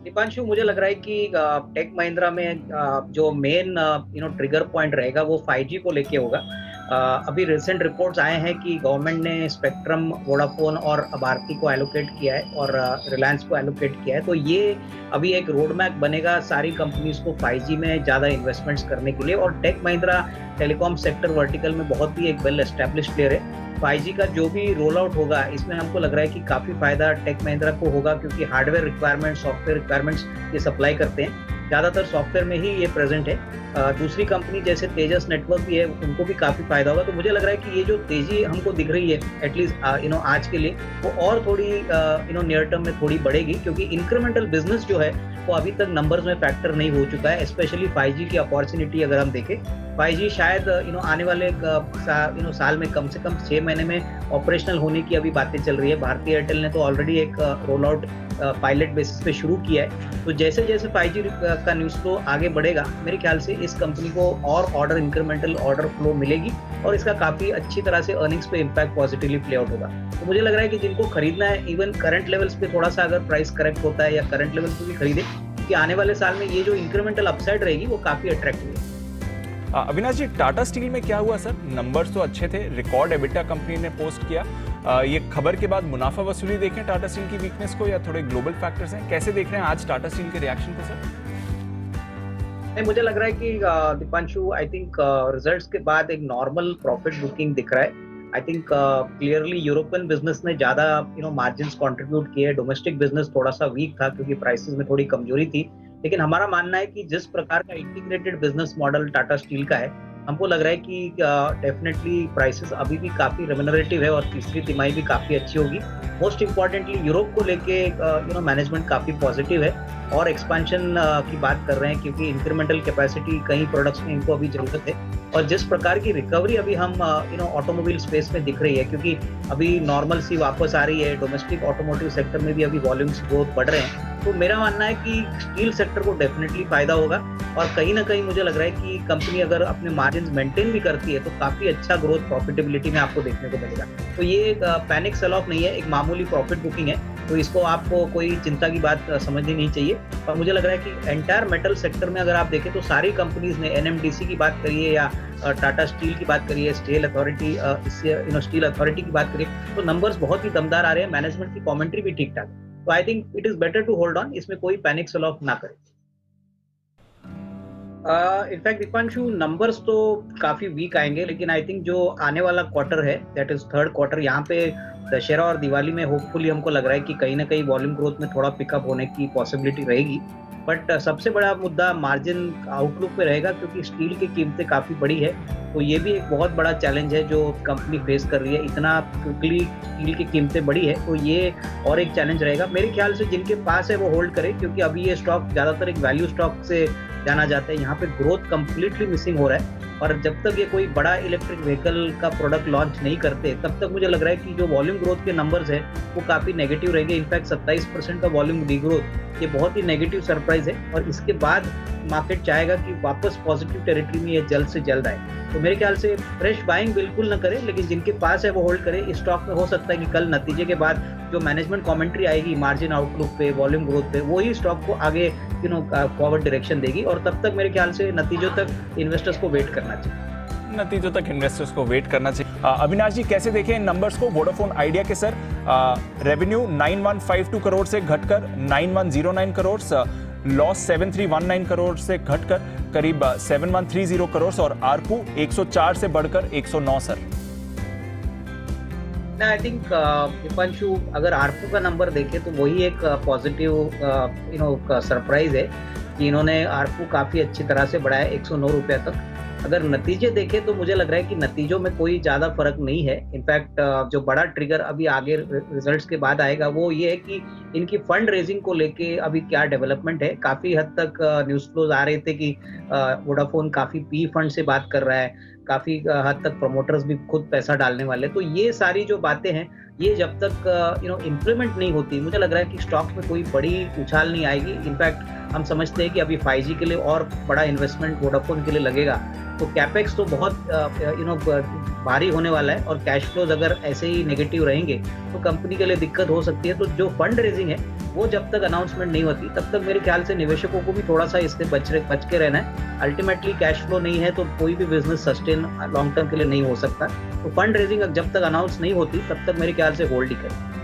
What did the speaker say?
दीपांशु, मुझे लग रहा है कि टेक महिंद्रा में जो मेन ट्रिगर पॉइंट रहेगा वो 5G को लेके होगा। अभी रिसेंट रिपोर्ट्स आए हैं कि गवर्नमेंट ने स्पेक्ट्रम वोडाफोन और भारती को एलोकेट किया है और रिलायंस को एलोकेट किया है। तो ये अभी एक रोड मैप बनेगा सारी कंपनीज को 5G में ज़्यादा इन्वेस्टमेंट्स करने के लिए। और tech Mahindra telecom sector vertical में बहुत ही एक वेल एस्टेब्लिश्ड प्लेयर है। 5G का जो भी रोल आउट होगा इसमें हमको लग रहा है कि काफ़ी फायदा टेक महिंद्रा को होगा, क्योंकि हार्डवेयर रिक्वायरमेंट्स, सॉफ्टवेयर रिक्वायरमेंट्स ये सप्लाई करते हैं। ज़्यादातर सॉफ्टवेयर में ही ये प्रेजेंट है। दूसरी कंपनी जैसे तेजस नेटवर्क भी है, उनको भी काफ़ी फायदा होगा। तो मुझे लग रहा है कि ये जो तेजी हमको दिख रही है एटलीस्ट आज के लिए, वो और थोड़ी नियर टर्म में थोड़ी बढ़ेगी, क्योंकि इंक्रीमेंटल बिजनेस जो है वो अभी तक नंबर्स में फैक्टर नहीं हो चुका है। स्पेशली 5G की अपॉर्चुनिटी अगर हम देखें, 5G शायद आने वाले साल में कम से कम 6 महीने में ऑपरेशनल होने की अभी बातें चल रही है। भारती एयरटेल ने तो ऑलरेडी एक रोल आउट पायलट बेसिस पे शुरू किया है। तो जैसे जैसे 5G का न्यूज़ फ्लो आगे बढ़ेगा, मेरे ख्याल से इस कंपनी को और इंक्रीमेंटल ऑर्डर फ्लो मिलेगी और इसका काफ़ी अच्छी तरह से अर्निंग्स पे इम्पैक्ट पॉजिटिवली प्ले आउट होगा। तो मुझे लग रहा है कि जिनको खरीदना है, इवन करंट लेवल्स पे थोड़ा सा अगर प्राइस करेक्ट होता है या करंट लेवल्स पे भी खरीदे, क्योंकि आने वाले साल में ये जो इंक्रीमेंटल अपसाइड रहेगी वो काफ़ी अट्रैक्टिव है। अविनाश जी, टाटा स्टील में क्या हुआ सर? नंबर्स तो अच्छे थे, रिकॉर्ड एबिटा कंपनी ने पोस्ट किया। ये खबर के बाद मुनाफा वसूली देखें टाटा स्टील की वीकनेस को, या थोड़े ग्लोबल फैक्टर्स हैं? कैसे देख रहे हैं आज टाटा स्टील के रिएक्शन को सर? नहीं, मुझे लग रहा है कि दीपांशु, आई थिंक रिजल्ट्स के बाद एक नॉर्मल प्रॉफिट बुकिंग दिख रहा है। I think clearly European business ने ज्यादा मार्जिन्स कंट्रीब्यूट किए। डोमेस्टिक बिजनेस थोड़ा सा वीक था क्योंकि प्राइसेस में थोड़ी कमजोरी थी। लेकिन हमारा मानना है कि जिस प्रकार का integrated business model Tata steel का है, हमको लग रहा है कि डेफिनेटली प्राइसेस अभी भी काफी रेम्यूनरेटिव है और तीसरी तिमाही भी काफी अच्छी होगी। मोस्ट इम्पॉर्टेंटली यूरोप को लेके मैनेजमेंट काफी पॉजिटिव है और एक्सपेंशन की बात कर रहे हैं, क्योंकि इंक्रीमेंटल कैपेसिटी कई प्रोडक्ट्स में इनको अभी जरूरत है। और जिस प्रकार की रिकवरी अभी हम ऑटोमोबाइल स्पेस में दिख रही है, क्योंकि अभी नॉर्मल सी वापस आ रही है, डोमेस्टिक ऑटोमोटिव सेक्टर में भी अभी वॉल्यूम्स ग्रोथ बढ़ रहे हैं। तो मेरा मानना है कि स्टील सेक्टर को डेफिनेटली फायदा होगा और कहीं ना कहीं मुझे लग रहा है कि कंपनी अगर अपने मार्जिन मेंटेन भी करती है तो काफी अच्छा ग्रोथ प्रॉफिटेबिलिटी में आपको देखने को मिलेगा। तो ये एक पैनिक सेल ऑफ नहीं है, एक मामूली प्रॉफिट बुकिंग है। तो इसको आपको कोई चिंता की बात समझनी नहीं चाहिए। और मुझे लग रहा है कि एंटायर मेटल सेक्टर में अगर आप देखें तो सारी कंपनीज ने, एनएमडीसी की बात करिए या टाटा स्टील की बात करिए, स्टील अथॉरिटी स्टील अथॉरिटी की बात करिए, तो नंबर्स बहुत ही दमदार आ रहे हैं। मैनेजमेंट की कमेंट्री भी ठीक ठाक। तो I think it is better to hold on, इसमें कोई पैनिक सेल ऑफ ना करें। इनफैक्ट दीपांशु, नंबर्स तो काफी वीक आएंगे, लेकिन आई थिंक जो आने वाला क्वार्टर है, दैट इज थर्ड क्वार्टर, यहाँ पे दशहरा और दिवाली में होपफुली हमको लग रहा है कि कहीं ना कहीं वॉल्यूम ग्रोथ में थोड़ा पिकअप होने की पॉसिबिलिटी रहेगी। बट सबसे बड़ा मुद्दा मार्जिन आउटलुक पे रहेगा, क्योंकि स्टील की कीमतें काफी बड़ी है। तो ये भी एक बहुत बड़ा चैलेंज है जो कंपनी फेस कर रही है। इतना क्विकली स्टील की कीमतें बढ़ी है, तो ये और एक चैलेंज रहेगा। मेरे ख्याल से जिनके पास है वो होल्ड करें, क्योंकि अभी ये स्टॉक ज्यादातर एक वैल्यू स्टॉक से जाना जाता है। यहाँ पे ग्रोथ कंप्लीटली मिसिंग हो रहा है और जब तक ये कोई बड़ा इलेक्ट्रिक व्हीकल का प्रोडक्ट लॉन्च नहीं करते, तब तक मुझे लग रहा है कि जो वॉल्यूम ग्रोथ के नंबर्स है वो काफी नेगेटिव रहेंगे। इनफैक्ट 27% का वॉल्यूम डिग्रोथ, ये बहुत ही नेगेटिव सरप्राइज है और इसके बाद मार्केट चाहेगा कि वापस पॉजिटिव टेरिटरी में ये जल्द से जल्द आए। तो मेरे ख्याल से फ्रेश बाइंग बिल्कुल न करें, लेकिन जिनके पास है वो होल्ड करें। इस स्टॉक में हो सकता है कि कल नतीजे के बाद जो मैनेजमेंट कमेंट्री आएगी मार्जिन आउटलुक पे, वॉल्यूम ग्रोथ पे, वही स्टॉक को आगे फॉरवर्ड डायरेक्शन देगी। और तब तक मेरे ख्याल से नतीजों तक इन्वेस्टर्स को वेट करना चाहिए। नतीजों तक इन्वेस्टर्स को वेट करना चाहिए। अविनाश जी, कैसे देखें इन नंबर्स को? वोडाफोन आइडिया के सर रेवेन्यू 9152 करोड़ से घटकर 9109 करोड़, लॉस 7319 करोड़ से घटकर करीब 7130 करोड़ और आरपू 104 से बढ़कर 109 सर। आई थिंक दीपांशु, अगर आरपू का नंबर देखें तो वही एक पॉजिटिव सरप्राइज है कि इन्होंने आरपू काफी अच्छी तरह से बढ़ाया 109 रुपये तक। अगर नतीजे देखें तो मुझे लग रहा है कि नतीजों में कोई ज़्यादा फर्क नहीं है। इनफैक्ट जो बड़ा ट्रिगर अभी आगे रिजल्ट्स के बाद आएगा वो ये है कि इनकी फंड रेजिंग को लेके अभी क्या डेवलपमेंट है। काफ़ी हद तक न्यूज़ फ्लोज आ रहे थे कि वोडाफोन काफ़ी पी फंड से बात कर रहा है, काफ़ी हद तक प्रमोटर्स भी खुद पैसा डालने वाले। तो ये सारी जो बातें हैं, ये जब तक इम्प्लीमेंट नहीं होती, मुझे लग रहा है कि स्टॉक में कोई बड़ी उछाल नहीं आएगी। इनफैक्ट हम समझते हैं कि अभी 5G के लिए और बड़ा इन्वेस्टमेंट वोडाफोन के लिए लगेगा, तो कैपेक्स तो बहुत भारी होने वाला है और कैश फ्लोज अगर ऐसे ही नेगेटिव रहेंगे तो कंपनी के लिए दिक्कत हो सकती है। तो जो फंड रेजिंग है वो जब तक अनाउंसमेंट नहीं होती तब तक मेरे ख्याल से निवेशकों को भी थोड़ा सा इससे बच के रहना है। अल्टीमेटली कैश फ्लो नहीं है तो कोई भी बिजनेस सस्टेन लॉन्ग टर्म के लिए नहीं हो सकता। तो फंड रेजिंग जब तक अनाउंस नहीं होती तब तक मेरे ख्याल से होल्ड ही करें।